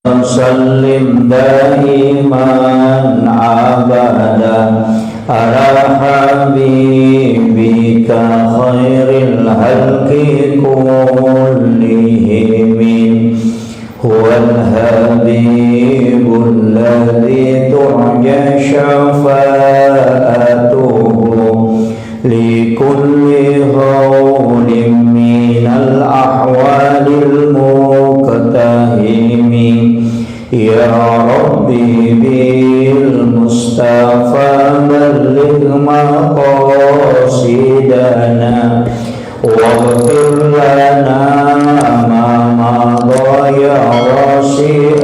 وسلم دائما أبدا على حبيبك خير الخلق كلهم هو الحبيب الذي ترجى شفاعته لكل هول من الأحوال المقتحم يا ربي بالمصطفى بلغ مقاصدنا واغفر لنا ما مضى يا واسع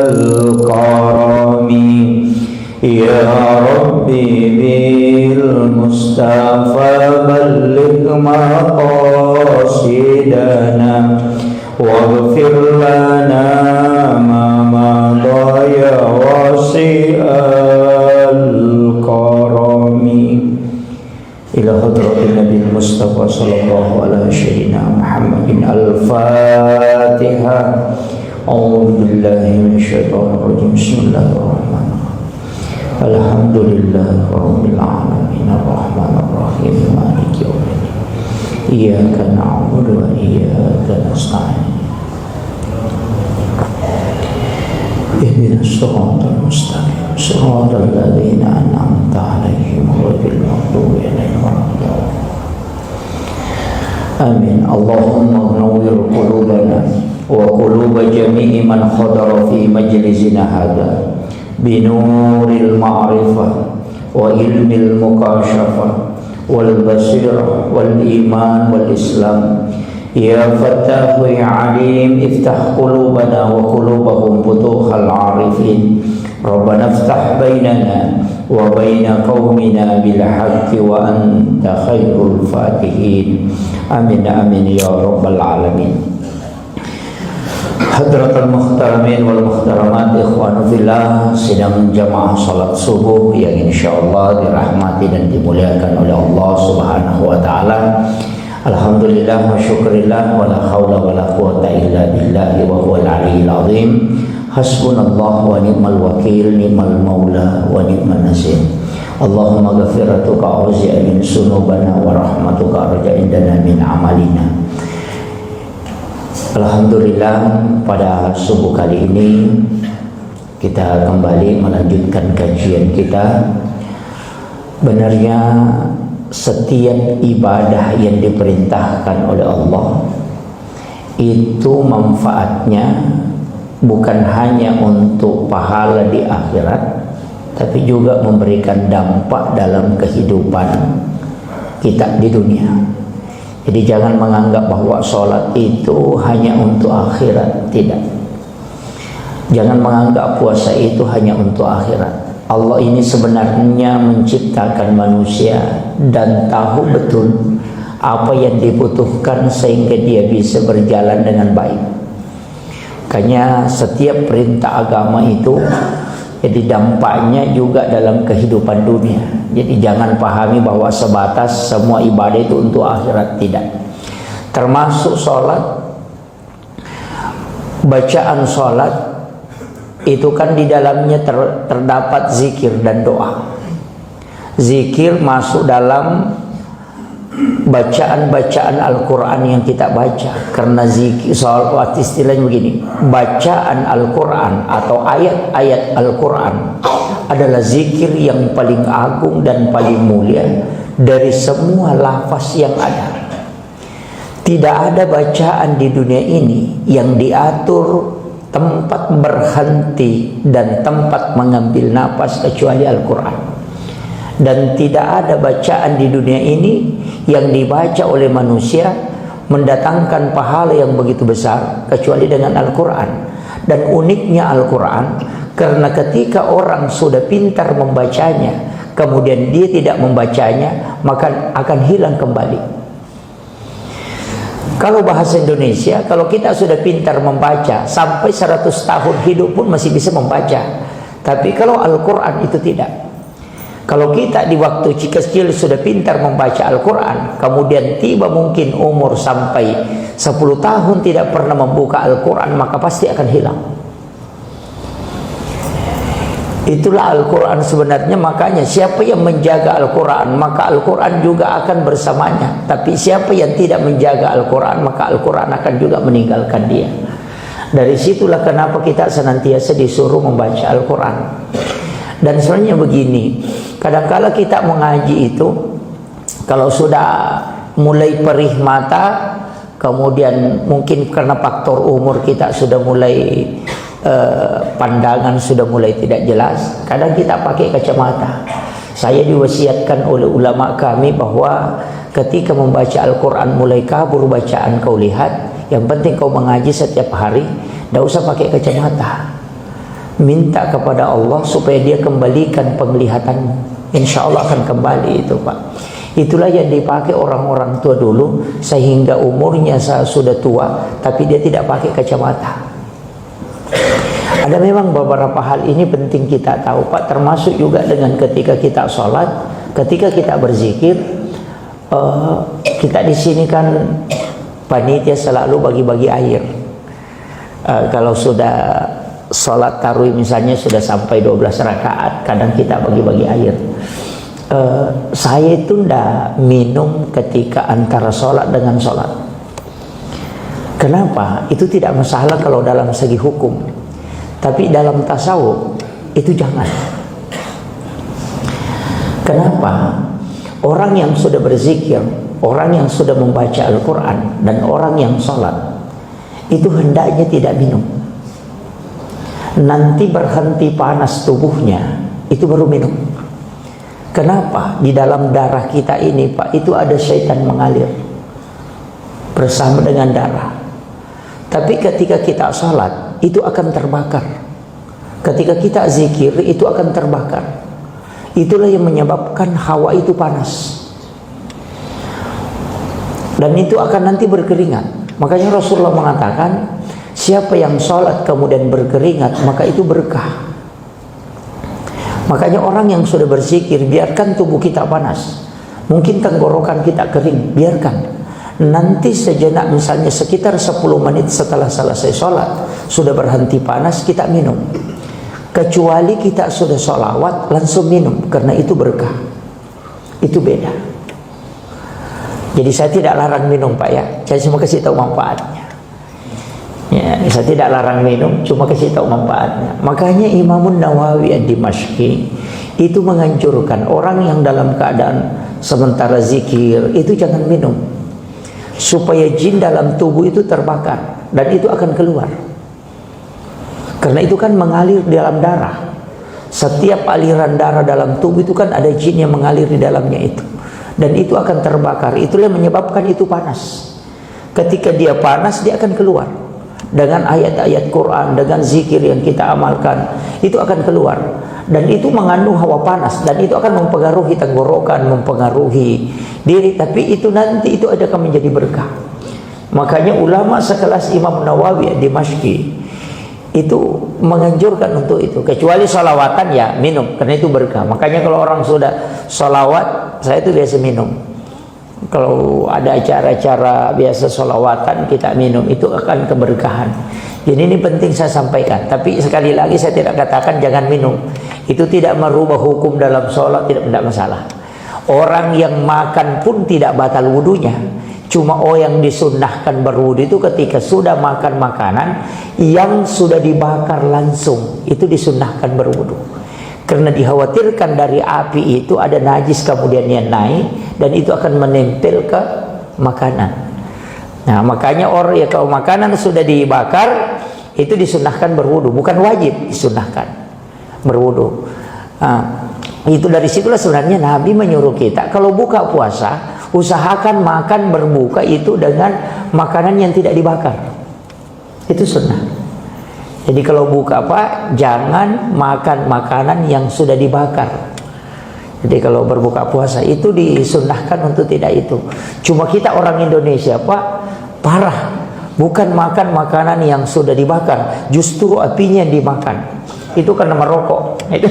الكرم يا ربي بالمصطفى بلغ مقاصدنا واغفر لنا ما مضى يا واسع الكرم إلى حضرة النبي المصطفى صلى الله على سيدنا محمد الفاتحة. أعوذ بالله من الشيطان الرجيم. بسم الله الرحمن الرحيم. الحمد لله رب العالمين الرحمن الرحيم مالك يوم الدين إياك نعبد وإياك نستعين اهدنا الصراط المستقيم صراط الذين أنعمت عليهم غير المغضوب عليهم ولا الضالين آمين. اللهم نور قلوبنا وقلوب جميع من حضر في مجلسنا هذا بنور المعرفة وعلم المكاشفة والبصيرة والإيمان والإسلام يا فتاح يا عليم افتح قلوبنا وقلوبهم فتوح العارفين ربنا افتح بيننا وبين قومنا بالحق وأنت خير الفاتحين آمين آمين يا رب العالمين. Hadratul muhtaramin wal muhtaramat, ikhwanu fillah, sidang jamaah salat subuh yang insyaallah dirahmati dan dimuliakan oleh Allah Subhanahu wa taala. Alhamdulillah wa syukrillah wa la haula wa la quwata illa billahi wa huwal aliyyil azim. Hasbunallah wa ni'mal wakil, ni'mal maula wa ni'man nasir. Allahumma ghafiratuka auzi'a min sunubana wa rahmatuka arja indana min amalina. Alhamdulillah, pada subuh kali ini kita kembali melanjutkan kajian kita. Benarnya setiap ibadah yang diperintahkan oleh Allah itu manfaatnya bukan hanya untuk pahala di akhirat, tapi juga memberikan dampak dalam kehidupan kita di dunia. Jadi jangan menganggap bahwa sholat itu hanya untuk akhirat, tidak. Jangan menganggap puasa itu hanya untuk akhirat. Allah ini sebenarnya menciptakan manusia dan tahu betul apa yang dibutuhkan sehingga dia bisa berjalan dengan baik. Makanya setiap perintah agama itu jadi dampaknya juga dalam kehidupan dunia. Jadi jangan pahami bahwa sebatas semua ibadah itu untuk akhirat, tidak. Termasuk sholat, bacaan sholat itu kan di dalamnya terdapat zikir dan doa. Zikir masuk dalam bacaan-bacaan Al-Quran yang kita baca. Karena zikir, sholat istilahnya begini, bacaan Al-Quran atau ayat-ayat Al-Quran adalah zikir yang paling agung dan paling mulia dari semua lafaz yang ada. Tidak ada bacaan di dunia ini yang diatur tempat berhenti dan tempat mengambil napas kecuali Al-Quran. Dan tidak ada bacaan di dunia ini yang dibaca oleh manusia mendatangkan pahala yang begitu besar kecuali dengan Al-Quran. Dan uniknya Al-Quran, karena ketika orang sudah pintar membacanya kemudian dia tidak membacanya, maka akan hilang kembali. Kalau bahasa Indonesia, kalau kita sudah pintar membaca sampai 100 tahun hidup pun masih bisa membaca. Tapi kalau Al-Quran itu tidak. Kalau kita di waktu kecil sudah pintar membaca Al-Quran, kemudian tiba mungkin umur sampai 10 tahun tidak pernah membuka Al-Quran, maka pasti akan hilang. Itulah Al-Quran sebenarnya. Makanya siapa yang menjaga Al-Quran, maka Al-Quran juga akan bersamanya. Tapi siapa yang tidak menjaga Al-Quran, maka Al-Quran akan juga meninggalkan dia. Dari situlah kenapa kita senantiasa disuruh membaca Al-Quran. Dan sebenarnya begini, kadangkala kita mengaji itu, kalau sudah mulai perih mata, kemudian mungkin karena faktor umur kita sudah mulai pandangan sudah mulai tidak jelas, kadang kita pakai kacamata. Saya diwasiatkan oleh ulama kami bahwa ketika membaca Al-Quran mulai kabur bacaan kau lihat, yang penting kau mengaji setiap hari, tidak usah pakai kacamata. Minta kepada Allah supaya dia kembalikan penglihatanmu. Insya Allah akan kembali itu, Pak. Itulah yang dipakai orang-orang tua dulu, sehingga umurnya sudah tua tapi dia tidak pakai kacamata. Ada memang beberapa hal ini penting kita tahu, Pak, termasuk juga dengan ketika kita sholat, ketika kita berzikir. Kita di sini kan panitia selalu bagi-bagi air. Kalau sudah sholat tarawih misalnya sudah sampai 12 rakaat, kadang kita bagi-bagi air. Saya itu tidak minum ketika antara sholat dengan sholat. Kenapa? Itu tidak masalah kalau dalam segi hukum. Tapi dalam tasawuf itu jangan. Kenapa? Orang yang sudah berzikir, orang yang sudah membaca Al-Quran, dan orang yang sholat, itu hendaknya tidak minum. Nanti berhenti panas tubuhnya, itu baru minum. Kenapa? Di dalam darah kita ini, Pak, itu ada syaitan mengalir bersama dengan darah. Tapi ketika kita sholat, itu akan terbakar. Ketika kita zikir, itu akan terbakar. Itulah yang menyebabkan hawa itu panas, dan itu akan nanti berkeringat. Makanya Rasulullah mengatakan, siapa yang sholat kemudian berkeringat, maka itu berkah. Makanya orang yang sudah berzikir, biarkan tubuh kita panas. Mungkin tenggorokan kita kering, biarkan. Nanti sejenak, misalnya sekitar 10 menit setelah selesai sholat, sudah berhenti panas, kita minum. Kecuali kita sudah sholawat langsung minum, karena itu berkah. Itu beda. Jadi saya tidak larang minum, Pak, ya. Saya cuma kasih tahu manfaatnya. Ya, saya tidak larang minum, cuma kasih tahu manfaatnya. Makanya Imamun Nawawi Ad-Dimashqi itu menganjurkan orang yang dalam keadaan sementara zikir itu jangan minum, supaya jin dalam tubuh itu terbakar dan itu akan keluar. Karena itu kan mengalir di dalam darah. Setiap aliran darah dalam tubuh itu kan ada jin yang mengalir di dalamnya itu, dan itu akan terbakar. Itulah yang menyebabkan itu panas. Ketika dia panas, dia akan keluar. Dengan ayat-ayat Quran, dengan zikir yang kita amalkan, itu akan keluar. Dan itu mengandung hawa panas, dan itu akan mempengaruhi tenggorokan, mempengaruhi diri. Tapi itu nanti itu akan menjadi berkah. Makanya ulama sekelas Imam Nawawi Ad-Dimashqi itu menganjurkan untuk itu. Kecuali sholawatan, ya minum, karena itu berkah. Makanya kalau orang sudah sholawat, saya itu biasa minum. Kalau ada acara-acara biasa sholawatan, kita minum, itu akan keberkahan. Jadi ini penting saya sampaikan. Tapi sekali lagi saya tidak katakan jangan minum. Itu tidak merubah hukum dalam sholat, tidak masalah. Orang yang makan pun tidak batal wudunya. Cuma yang disunnahkan berwudu itu ketika sudah makan makanan yang sudah dibakar langsung, itu disunnahkan berwudu. Karena dikhawatirkan dari api itu ada najis kemudian yang naik, dan itu akan menempel ke makanan. Nah, makanya orang ya kalau makanan sudah dibakar, itu disunnahkan berwudu, bukan wajib, disunnahkan berwudu. Nah, itu dari situlah sebenarnya Nabi menyuruh kita kalau buka puasa, usahakan makan berbuka itu dengan makanan yang tidak dibakar. Itu sunnah. Jadi kalau buka, Pak, jangan makan makanan yang sudah dibakar. Jadi kalau berbuka puasa itu disunnahkan untuk tidak itu. Cuma kita orang Indonesia, Pak, parah. Bukan makan makanan yang sudah dibakar, justru apinya yang dimakan. itu karena merokok. Itu.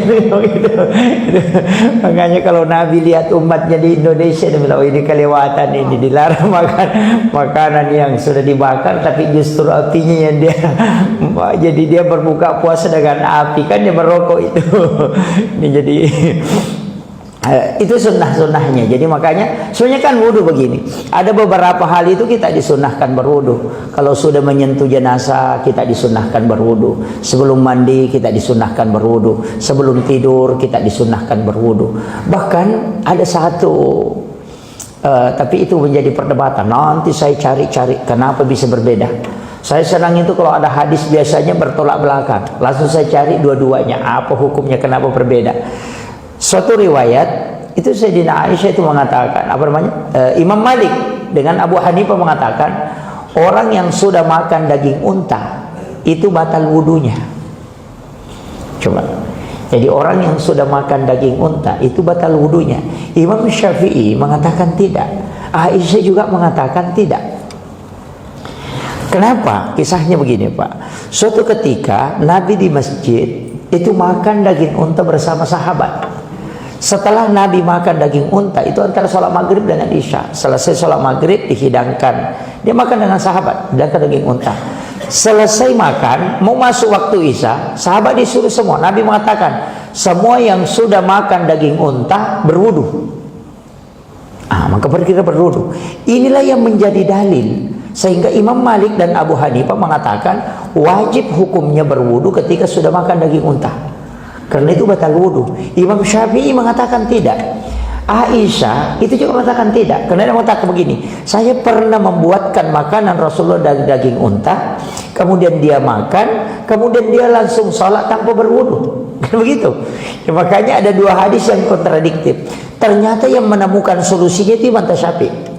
Makanya kalau Nabi lihat umatnya di Indonesia, dia bilang, oh ini kelewatan, ini dilarang makan makanan yang sudah dibakar, tapi justru apinya yang dia jadi dia berbuka puasa dengan api, kan dia merokok itu. Ini jadi itu sunnah-sunnahnya. Jadi makanya sebenarnya kan wudhu begini, ada beberapa hal itu kita disunnahkan berwudhu. Kalau sudah menyentuh jenazah kita disunnahkan berwudhu, sebelum mandi kita disunnahkan berwudhu, sebelum tidur kita disunnahkan berwudhu. Bahkan ada satu tapi itu menjadi perdebatan, nanti saya cari-cari kenapa bisa berbeda. Saya senang itu kalau ada hadis biasanya bertolak belakang, langsung saya cari dua-duanya, apa hukumnya, kenapa berbeda. Suatu riwayat itu Sayyidina Aisyah itu mengatakan, Imam Malik dengan Abu Hanifah mengatakan, orang yang sudah makan daging unta itu batal wudunya. Coba, jadi orang yang sudah makan daging unta itu batal wudunya. Imam Syafi'i mengatakan tidak, Aisyah juga mengatakan tidak. Kenapa? Kisahnya begini, Pak. Suatu ketika Nabi di masjid itu makan daging unta bersama sahabat. Setelah Nabi makan daging unta itu antara sholat maghrib dengan isya. Selesai sholat maghrib dihidangkan, dia makan dengan sahabat, hidangkan daging unta. Selesai makan, mau masuk waktu isya, sahabat disuruh semua. Nabi mengatakan, semua yang sudah makan daging unta berwudu. Maka kita berwudu. Inilah yang menjadi dalil sehingga Imam Malik dan Abu Hanifah mengatakan wajib hukumnya berwudu ketika sudah makan daging unta, karena itu batal wudu. Imam Syafi'i mengatakan tidak. Aisyah itu juga mengatakan tidak, karena dia mengatakan begini, saya pernah membuatkan makanan Rasulullah dari daging unta, kemudian dia makan, kemudian dia langsung sholat tanpa berwudu. Kan begitu ya. Makanya ada dua hadis yang kontradiktif. Ternyata yang menemukan solusinya itu Imam Syafi'i.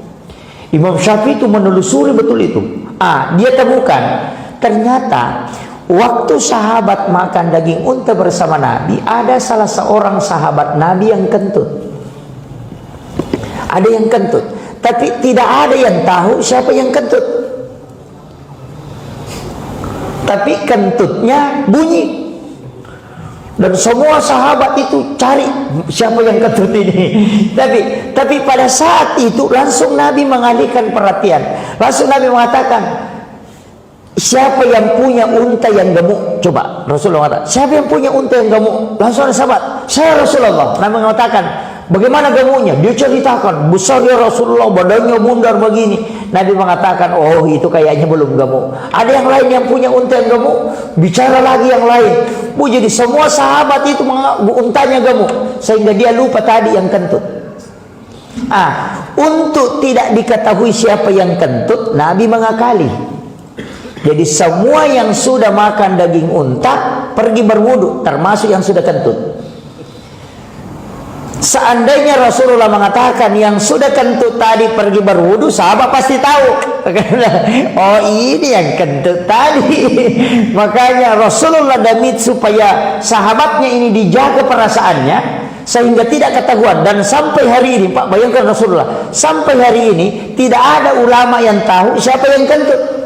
Imam Syafi'i itu menelusuri betul itu. Dia temukan ternyata waktu sahabat makan daging unta bersama Nabi, ada salah seorang sahabat Nabi yang kentut. Ada yang kentut, tapi tidak ada yang tahu siapa yang kentut. Tapi kentutnya bunyi, dan semua sahabat itu cari siapa yang kentut ini. Tapi pada saat itu langsung Nabi mengalihkan perhatian. Langsung Nabi mengatakan, siapa yang punya unta yang gemuk? Coba Rasulullah mengatakan, siapa yang punya unta yang gemuk? Langsung ada sahabat, saya Rasulullah. Nabi mengatakan, bagaimana gemuknya? Dia ceritakan, besarnya Rasulullah, badannya bundar begini. Nabi mengatakan, oh itu kayaknya belum gemuk. Ada yang lain yang punya unta yang gemuk? Bicara lagi yang lain. Jadi semua sahabat itu untanya gemuk, sehingga dia lupa tadi yang kentut. Untuk tidak diketahui siapa yang kentut, Nabi mengakali. Jadi semua yang sudah makan daging unta pergi berwudu, termasuk yang sudah kentut. Seandainya Rasulullah mengatakan yang sudah kentut tadi pergi berwudu, sahabat pasti tahu. Oh ini yang kentut tadi. Makanya Rasulullah damit supaya sahabatnya ini dijaga perasaannya sehingga tidak ketahuan. Dan sampai hari ini, Pak, bayangkan Rasulullah, sampai hari ini tidak ada ulama yang tahu siapa yang kentut.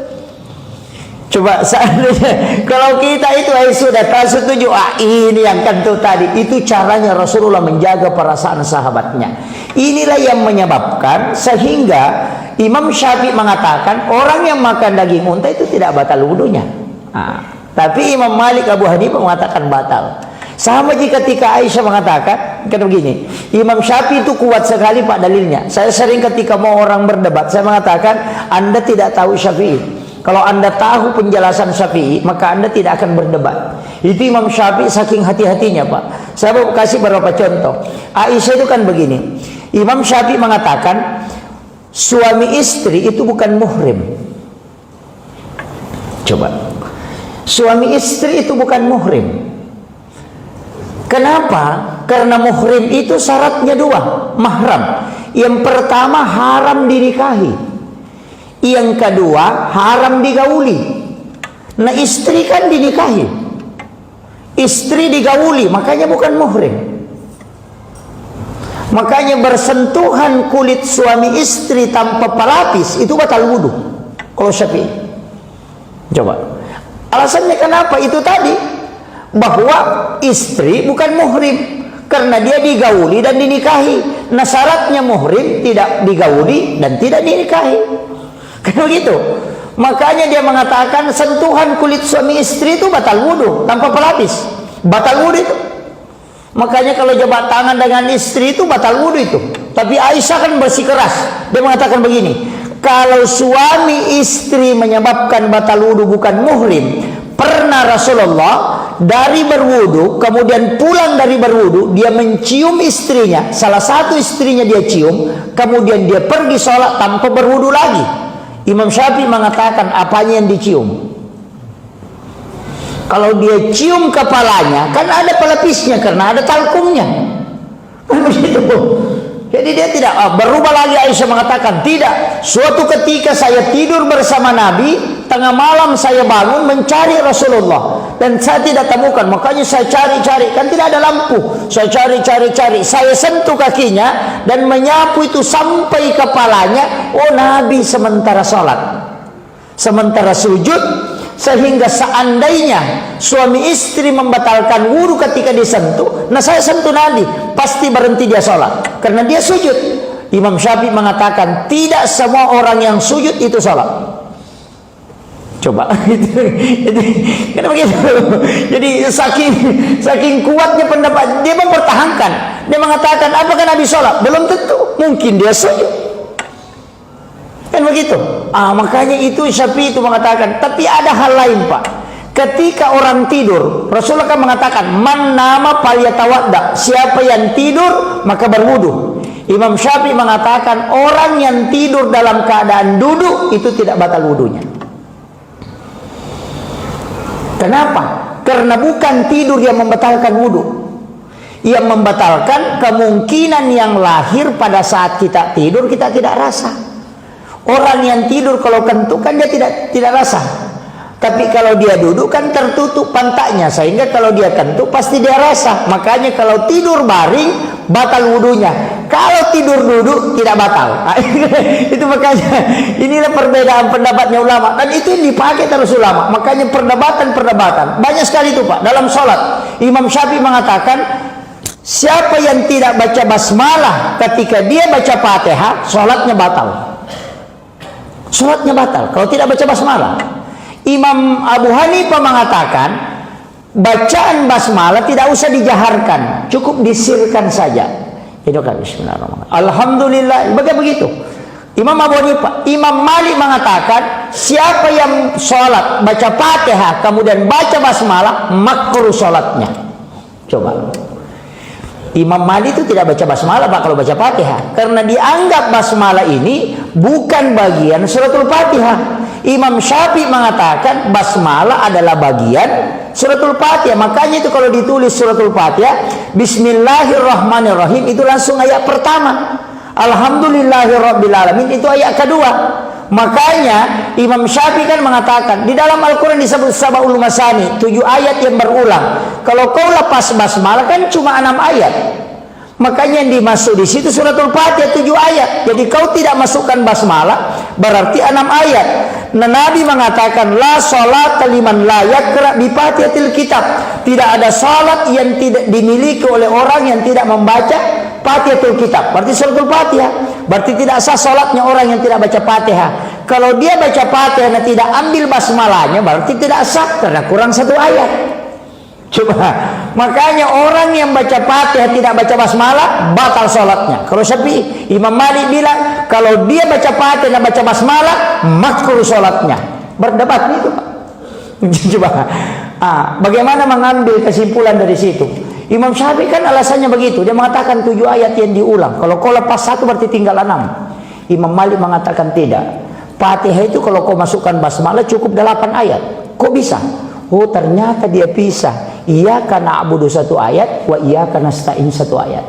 Coba seandainya kalau kita itu sudah setuju, ini yang kentut tadi, itu caranya Rasulullah menjaga perasaan sahabatnya. Inilah yang menyebabkan sehingga Imam Syafi'i mengatakan orang yang makan daging unta itu tidak batal wudunya. Tapi Imam Malik, Abu Hanifah mengatakan batal. Sama jika ketika Aisyah mengatakan, kata begini, Imam Syafi'i itu kuat sekali Pak dalilnya. Saya sering ketika mau orang berdebat, saya mengatakan, Anda tidak tahu Syafi'i. Kalau Anda tahu penjelasan Syafi'i, maka Anda tidak akan berdebat. Itu Imam Syafi'i saking hati-hatinya, Pak. Saya mau kasih beberapa contoh. Aisyah itu kan begini. Imam Syafi'i mengatakan suami istri itu bukan muhrim. Coba. Suami istri itu bukan muhrim. Kenapa? Karena muhrim itu syaratnya dua, mahram. Yang pertama haram dinikahi. Yang kedua haram digauli. Nah istri kan dinikahi, istri digauli, makanya bukan muhrim. Makanya bersentuhan kulit suami istri tanpa pelapis itu batal wudu kalau Syafi'i. Coba alasannya kenapa? Itu tadi bahwa istri bukan muhrim karena dia digauli dan dinikahi. Nah, syaratnya muhrim tidak digauli dan tidak dinikahi. Kan begitu. Makanya dia mengatakan sentuhan kulit suami istri itu batal wudu tanpa pelapis. Batal wudu itu. Makanya kalau jabat tangan dengan istri itu batal wudu itu. Tapi Aisyah kan bersikeras. Dia mengatakan begini, kalau suami istri menyebabkan batal wudu bukan muhrim, pernah Rasulullah dari berwudu, kemudian pulang dari berwudu, dia mencium istrinya, salah satu istrinya dia cium, kemudian dia pergi sholat tanpa berwudu lagi. Imam Syafi'i mengatakan apanya yang dicium? Kalau dia cium kepalanya, kan ada pelapisnya karena ada talkumnya. Kan begitu. Jadi dia tidak berubah lagi. Aisyah mengatakan tidak. Suatu ketika saya tidur bersama Nabi, tengah malam saya bangun mencari Rasulullah dan saya tidak temukan. Makanya saya cari-cari, kan tidak ada lampu. Saya cari-cari, saya sentuh kakinya dan menyapu itu sampai kepalanya. Oh, Nabi sementara sholat, sementara sujud. Sehingga seandainya suami istri membatalkan wudu ketika disentuh, nah saya sentuh Nabi, pasti berhenti dia sholat karena dia sujud. Imam Syafi'i mengatakan tidak semua orang yang sujud itu sholat. Coba kenapa begitu? Jadi saking kuatnya pendapat, dia mempertahankan. Dia mengatakan apakah Nabi sholat? Belum tentu, mungkin dia sujud. Kan begitu. Makanya itu Syafi'i itu mengatakan, tapi ada hal lain, Pak. Ketika orang tidur, Rasulullah kan mengatakan, man nama falyatawadda, siapa yang tidur maka berwudu. Imam Syafi'i mengatakan orang yang tidur dalam keadaan duduk itu tidak batal wudunya. Kenapa? Karena bukan tidur yang membatalkan wudu. Yang membatalkan kemungkinan yang lahir pada saat kita tidur kita tidak rasa. Orang yang tidur kalau kentut kan dia tidak rasa. Tapi kalau dia duduk kan tertutup pantatnya, sehingga kalau dia kentut pasti dia rasa. Makanya kalau tidur baring batal wudunya. Kalau tidur duduk tidak batal. Itu makanya inilah perbedaan pendapatnya ulama, dan itu yang dipakai terus ulama. Makanya perdebatan banyak sekali itu, Pak. Dalam sholat Imam Syafi'i mengatakan siapa yang tidak baca basmalah ketika dia baca Fatihah, sholatnya batal. Sholatnya batal kalau tidak baca basmalah. Imam Abu Hanifah mengatakan bacaan basmalah tidak usah dijaharkan, cukup disirkan saja. Itu kan bismillahirrahmanirrahim. Alhamdulillah, begitu. Imam Abu Hanifah. Imam Malik mengatakan siapa yang sholat baca Fatihah kemudian baca basmalah, makruh sholatnya. Coba. Imam Malik itu tidak baca basmalah, Pak, kalau baca Fatihah, karena dianggap basmalah ini bukan bagian suratul Fatihah. Imam Syafi'i mengatakan basmalah adalah bagian suratul Fatihah. Makanya itu kalau ditulis suratul Fatihah, Bismillahirrahmanirrahim, itu langsung ayat pertama. Alhamdulillahirrabbilalamin itu ayat kedua. Makanya Imam Syafi'i kan mengatakan di dalam Al-Quran disebut Sab'ul Masani, 7 ayat yang berulang. Kalau kau lepas basmalah kan cuma 6 ayat. Makanya yang dimasuk di situ suratul Fatihah 7 ayat. Jadi kau tidak masukkan basmalah berarti 6 ayat. Nah, Nabi mengatakan la sholata liman la yaqra bi Fatihatil kitab. Tidak ada salat yang tidak dimiliki oleh orang yang tidak membaca Fatihatul kitab. Berarti suratul Fatihah. Berarti tidak sah salatnya orang yang tidak baca Fatihah. Kalau dia baca Fatihah dan tidak ambil basmalahnya berarti tidak sah karena kurang 1 ayat. Coba. Makanya orang yang baca Fatihah tidak baca basmalah batal salatnya. Kalau Syafi'i, Imam Malik bilang kalau dia baca Fatihah dan baca basmalah makruh salatnya. Berdebat itu, Pak. Coba. Bagaimana mengambil kesimpulan dari situ? Imam Syafi'i kan alasannya begitu. Dia mengatakan 7 ayat yang diulang. Kalau kau lepas 1 berarti tinggal 6. Imam Malik mengatakan tidak. Fatihah itu kalau kau masukkan basmalah cukup 8 ayat. Kok bisa? Oh, ternyata dia pisah. Iyyaka na'budu 1 ayat, wa iyyaka nasta'in 1 ayat.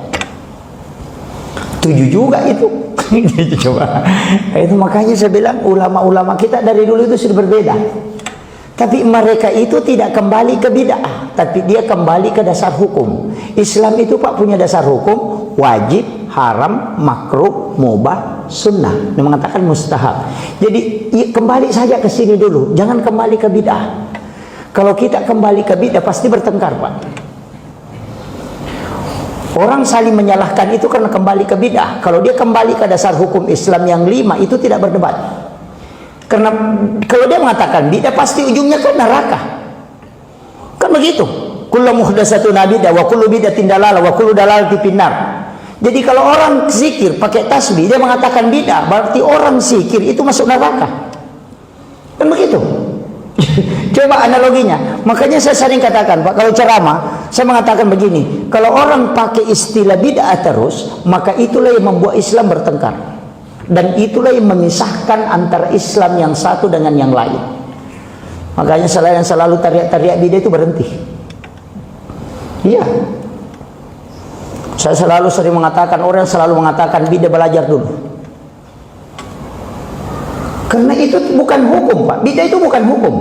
7 juga itu. Coba. Itu makanya saya bilang ulama-ulama kita dari dulu itu sudah berbeda. Tapi mereka itu tidak kembali ke bid'ah, tapi dia kembali ke dasar hukum. Islam itu, Pak, punya dasar hukum wajib, haram, makruh, mubah, sunnah. Dia mengatakan mustahab. Jadi kembali saja ke sini dulu, jangan kembali ke bid'ah. Kalau kita kembali ke bid'ah pasti bertengkar, Pak. Orang saling menyalahkan itu karena kembali ke bid'ah. Kalau dia kembali ke dasar hukum Islam yang 5 itu tidak berdebat. Karena kalau dia mengatakan bid'ah pasti ujungnya ke neraka. Kan begitu. Kullu muhdatsatun bid'ah wa kullu bid'atin dalalah wa kullu dalalatin finnar. Jadi kalau orang zikir pakai tasbih dia mengatakan bid'ah, berarti orang zikir itu masuk neraka. Kan begitu. Coba analoginya. Makanya saya sering katakan, Pak, kalau ceramah saya mengatakan begini, kalau orang pakai istilah bid'ah terus, maka itulah yang membuat Islam bertengkar. Dan itulah yang memisahkan antara Islam yang satu dengan yang lain. Makanya saya yang selalu teriak-teriak bid'ah itu berhenti. Iya. Saya selalu sering mengatakan, orang selalu mengatakan bid'ah, belajar dulu. Karena itu bukan hukum, Pak. Bid'ah itu bukan hukum.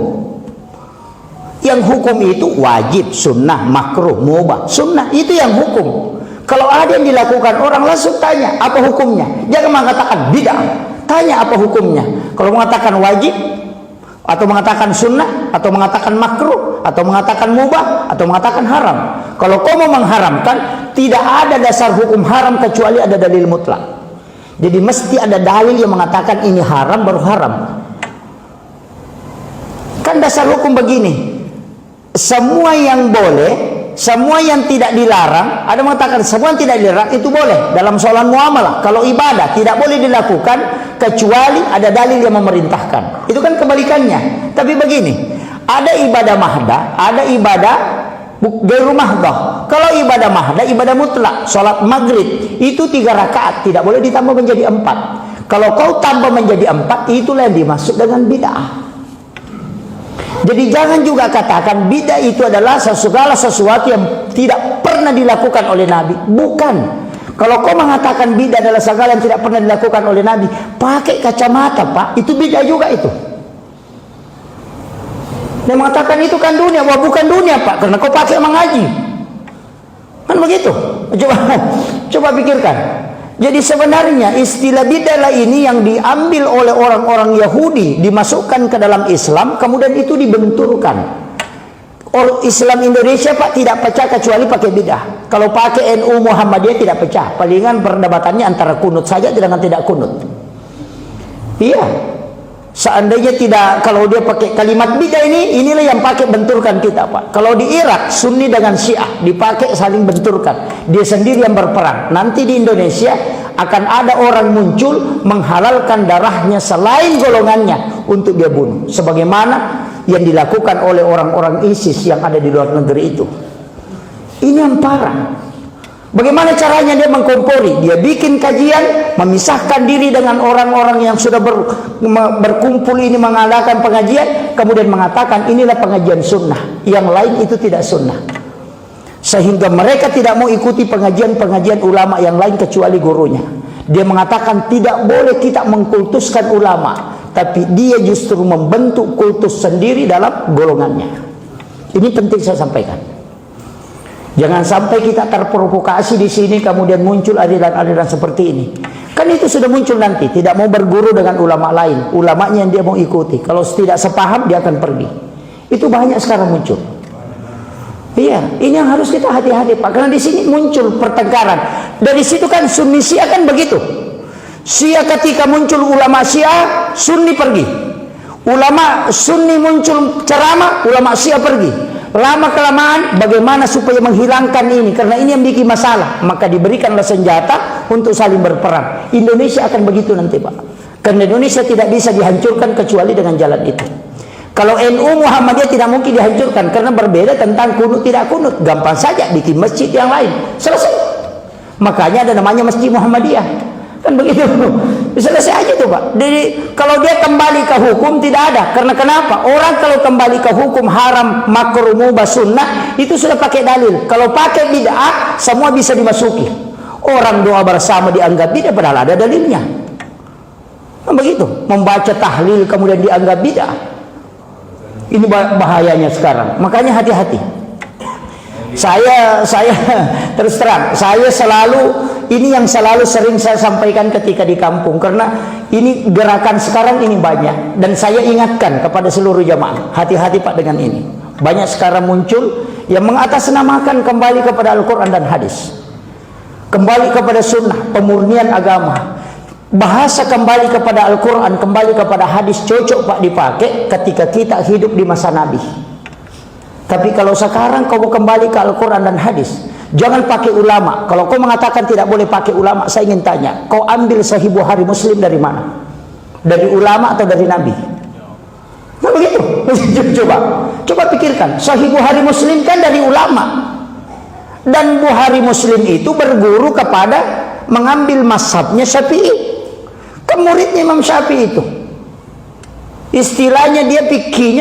Yang hukum itu wajib, sunnah, makruh, mubah. Sunnah itu yang hukum. Kalau ada yang dilakukan, orang langsung tanya apa hukumnya. Jangan mengatakan bid'ah, tanya apa hukumnya. Kalau mengatakan wajib, atau mengatakan sunnah, atau mengatakan makruh, atau mengatakan mubah, atau mengatakan haram. Kalau kau mau mengharamkan, tidak ada dasar hukum haram kecuali ada dalil mutlak. Jadi mesti ada dalil yang mengatakan ini haram baru haram. Kan dasar hukum begini, semua yang boleh, semua yang tidak dilarang, ada mengatakan semua yang tidak dilarang itu boleh dalam soal muamalah. Kalau ibadah tidak boleh dilakukan kecuali ada dalil yang memerintahkan. Itu kan kebalikannya. Tapi begini, ada ibadah mahdah, ada ibadah gairu mahdah. Kalau ibadah mahdah, ibadah mutlak, sholat maghrib itu 3 rakaat, tidak boleh ditambah menjadi 4. Kalau kau tambah menjadi 4, itulah yang dimaksud dengan bid'ah. Jadi jangan juga katakan bid'ah itu adalah segala sesuatu yang tidak pernah dilakukan oleh Nabi. Bukan. Kalau kau mengatakan bid'ah adalah segala yang tidak pernah dilakukan oleh Nabi, pakai kacamata, Pak, itu bid'ah juga itu. Dia mengatakan itu kan dunia, wah bukan dunia, Pak, karena kau pakai mengaji. Kan begitu. Coba pikirkan. Jadi sebenarnya istilah bid'ah ini yang diambil oleh orang-orang Yahudi, dimasukkan ke dalam Islam, kemudian itu dibenturkan. Orang Islam Indonesia, Pak, tidak pecah kecuali pakai bid'ah. Kalau pakai NU Muhammadiyah tidak pecah. Palingan perdebatannya antara kunut saja dengan tidak kunut. Iya. Seandainya tidak, kalau dia pakai kalimat bid'ah inilah yang pakai benturkan kita, Pak. Kalau di Irak Sunni dengan Syiah dipakai saling benturkan, dia sendiri yang berperang. Nanti di Indonesia akan ada orang muncul menghalalkan darahnya selain golongannya untuk dia bunuh, sebagaimana yang dilakukan oleh orang-orang ISIS yang ada di luar negeri itu. Ini yang parah. Bagaimana caranya dia mengkompori? Dia bikin kajian, memisahkan diri dengan orang-orang yang sudah berkumpul ini mengadakan pengajian, kemudian mengatakan inilah pengajian sunnah, yang lain itu tidak sunnah. Sehingga mereka tidak mau ikuti pengajian-pengajian ulama yang lain kecuali gurunya. Dia mengatakan tidak boleh kita mengkultuskan ulama, tapi dia justru membentuk kultus sendiri dalam golongannya. Ini penting saya sampaikan. Jangan sampai kita terprovokasi di sini kemudian muncul aliran-aliran seperti ini. Kan itu sudah muncul nanti, tidak mau berguru dengan ulama lain, ulamanya yang dia mau ikuti. Kalau tidak sepaham dia akan pergi. Itu banyak sekarang muncul. Iya, ini yang harus kita hati-hati, Pak, karena di sini muncul pertengkaran. Dari situ kan Sunni Syiah kan begitu. Syiah ketika muncul ulama Syiah, Sunni pergi. Ulama Sunni muncul ceramah, ulama Syiah pergi. Lama kelamaan bagaimana supaya menghilangkan ini, karena ini yang bikin masalah, maka diberikanlah senjata untuk saling berperang. Indonesia akan begitu nanti, Pak, karena Indonesia tidak bisa dihancurkan kecuali dengan jalan itu. Kalau NU Muhammadiyah tidak mungkin dihancurkan karena berbeda tentang kunut tidak kunut, gampang saja bikin masjid yang lain, selesai. Makanya ada namanya Masjid Muhammadiyah. Kan begitu, selesai aja tuh, Pak. Jadi kalau dia kembali ke hukum tidak ada. Karena kenapa? Orang kalau kembali ke hukum haram, makruh, mubah, sunnah itu sudah pakai dalil. Kalau pakai bid'ah semua bisa dimasuki. Orang doa bersama dianggap bid'ah padahal ada dalilnya. Kan begitu. Membaca tahlil kemudian dianggap bid'ah. Ini bahayanya sekarang. Makanya hati-hati. Saya terus terang, saya selalu, ini yang selalu sering saya sampaikan ketika di kampung, karena ini gerakan sekarang ini banyak, dan saya ingatkan kepada seluruh jamaah, hati-hati, Pak, dengan ini. Banyak sekarang muncul yang mengatasnamakan kembali kepada Al-Quran dan hadis, kembali kepada sunnah, pemurnian agama. Bahasa kembali kepada Al-Quran, kembali kepada hadis cocok Pak dipakai ketika kita hidup di masa Nabi. Tapi kalau sekarang kau mau kembali ke Al-Quran dan hadis, jangan pakai ulama. Kalau kau mengatakan tidak boleh pakai ulama, saya ingin tanya, kau ambil Sahih Bukhari Muslim dari mana? Dari ulama atau dari Nabi? Nah begitu. Coba pikirkan. Sahih Bukhari Muslim kan dari ulama, dan Bukhari Muslim itu berguru kepada mengambil mazhabnya Syafi'i, ke muridnya Imam Syafi'i itu. Istilahnya dia fikihnya